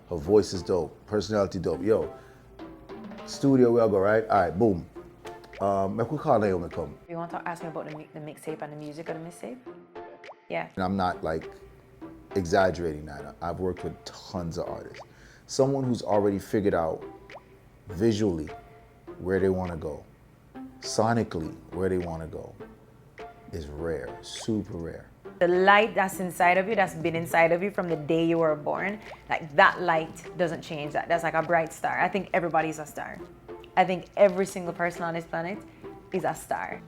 Her voice is dope. Personality dope. Yo, studio we'll go, right? All right, boom. Make we call Naomi come. You want to ask me about the mixtape and the music of the mixtape? Yeah. And I'm not like exaggerating that. I've worked with tons of artists. Someone who's already figured out visually where they want to go, sonically where they want to go, is rare, super rare. The light that's inside of you, that's been inside of you from the day you were born, like that light doesn't change. That's like a bright star. I think everybody's a star. I think every single person on this planet is a star.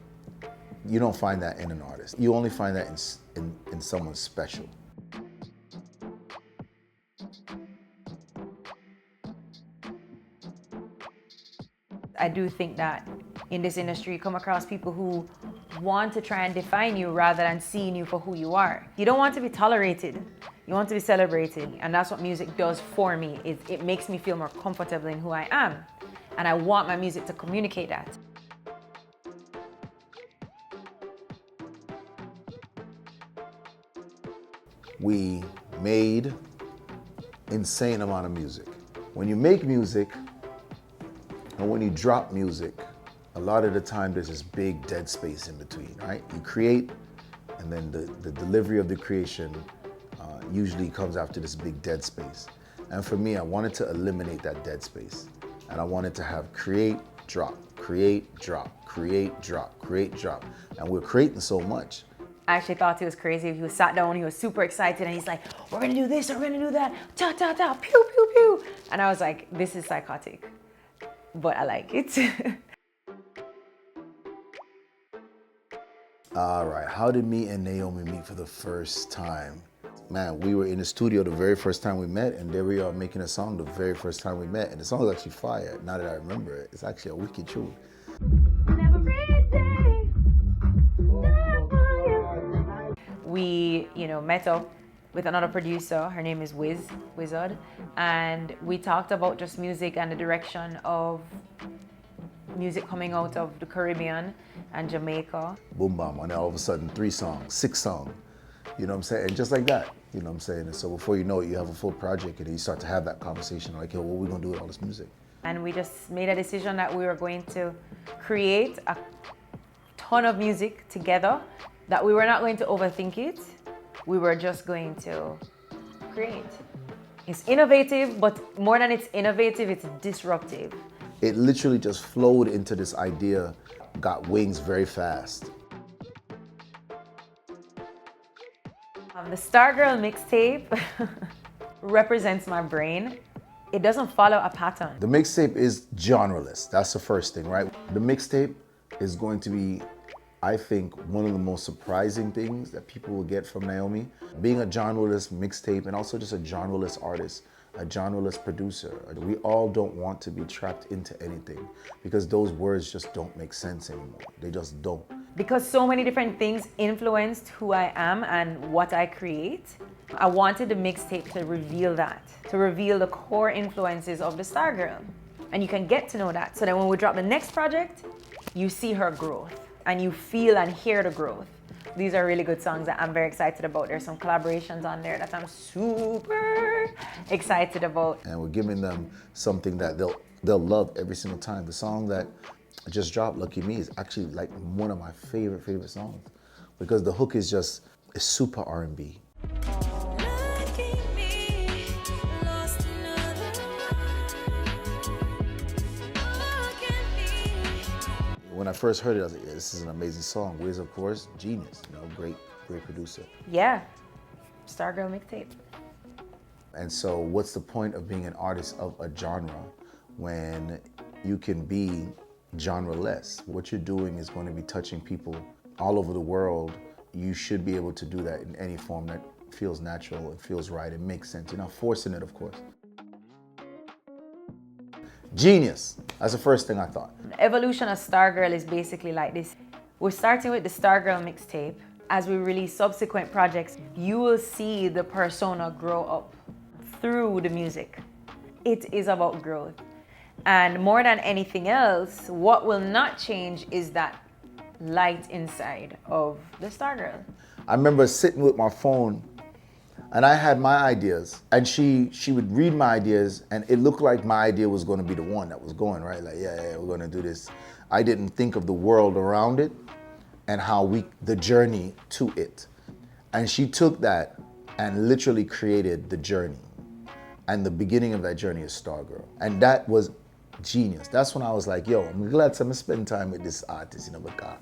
You don't find that in an artist. You only find that in someone special. I do think that in this industry, you come across people who want to try and define you rather than seeing you for who you are. You don't want to be tolerated. You want to be celebrated. And that's what music does for me. It makes me feel more comfortable in who I am. And I want my music to communicate that. We made insane amount of music. When you make music, and when you drop music, a lot of the time there's this big dead space in between, right? You create, and then the delivery of the creation usually comes after this big dead space. And for me, I wanted to eliminate that dead space. And I wanted to have create, drop, create, drop, create, drop, create, drop. And we're creating so much. I actually thought he was crazy. He was sat down, he was super excited, and he's like, we're gonna do this, we're gonna do that, ta ta ta, pew pew pew. And I was like, this is psychotic, but I like it. All right, how did me and Naomi meet for the first time? Man, we were in the studio the very first time we met, and there we are making a song the very first time we met. And the song is actually fire, now that I remember it. It's actually a wicked tune. We, met up with another producer. Her name is Wizard, and we talked about just music and the direction of music coming out of the Caribbean and Jamaica. Boom, bam, and then all of a sudden 3 songs, 6 songs. You know what I'm saying? And just like that, you know what I'm saying? And so before you know it, you have a full project, and then you start to have that conversation like, yo, what are we gonna do with all this music? And we just made a decision that we were going to create a ton of music together, that we were not going to overthink it. We were just going to create. It's innovative, but more than it's innovative, it's disruptive. It literally just flowed into this idea, got wings very fast. The Stargirl mixtape represents my brain. It doesn't follow a pattern. The mixtape is genreless. That's the first thing, right? The mixtape is going to be, I think, one of the most surprising things that people will get from Naomi. Being a genreless mixtape and also just a genreless artist, a genreless producer. We all don't want to be trapped into anything because those words just don't make sense anymore. They just don't. Because so many different things influenced who I am and what I create, I wanted the mixtape to reveal that, to reveal the core influences of the Stargirl. And you can get to know that. So then when we drop the next project, you see her growth and you feel and hear the growth. These are really good songs that I'm very excited about. There's some collaborations on there that I'm super excited about. And we're giving them something that they'll love every single time. The song that just dropped, Lucky Me, is actually like one of my favorite songs because the hook is super R&B. When I first heard it, I was like, yeah, this is an amazing song. Wiz, of course, genius, great producer. Yeah, Stargirl mixtape. And so what's the point of being an artist of a genre when you can be genre-less? What you're doing is going to be touching people all over the world. You should be able to do that in any form that feels natural and feels right and makes sense. You're not forcing it, of course. Genius. That's the first thing I thought. The evolution of Stargirl is basically like this. We're starting with the Stargirl mixtape. As we release subsequent projects, you will see the persona grow up through the music. It is about growth. And more than anything else, what will not change is that light inside of the Stargirl. I remember sitting with my phone And I had my ideas, and she would read my ideas, and it looked like my idea was going to be the one that was going, right? Like, yeah, we're going to do this. I didn't think of the world around it and the journey to it. And she took that and literally created the journey. And the beginning of that journey is Stargirl. And that was genius. That's when I was like, yo, I'm glad to spend time with this artist, because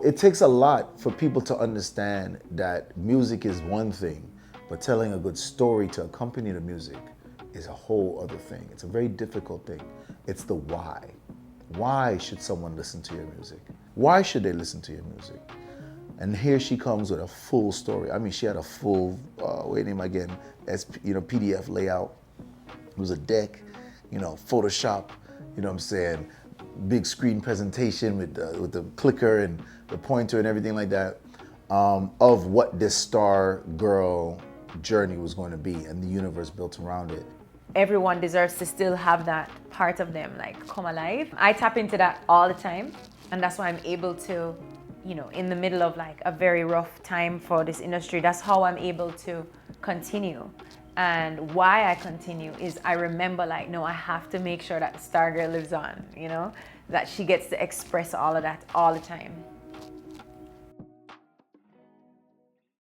it takes a lot for people to understand that music is one thing, but telling a good story to accompany the music is a whole other thing. It's a very difficult thing. It's the why. Why should someone listen to your music? Why should they listen to your music? And here she comes with a full story. I mean, she had a full, PDF layout. It was a deck, Photoshop, what I'm saying, big screen presentation with the clicker and the pointer and everything like that, of what this Star Girl journey was going to be and the universe built around it. Everyone deserves to still have that part of them like come alive. I tap into that all the time, and that's why I'm able to, in the middle of like a very rough time for this industry, that's how I'm able to continue. And why I continue is I remember like, no, I have to make sure that Stargirl lives on, that she gets to express all of that all the time.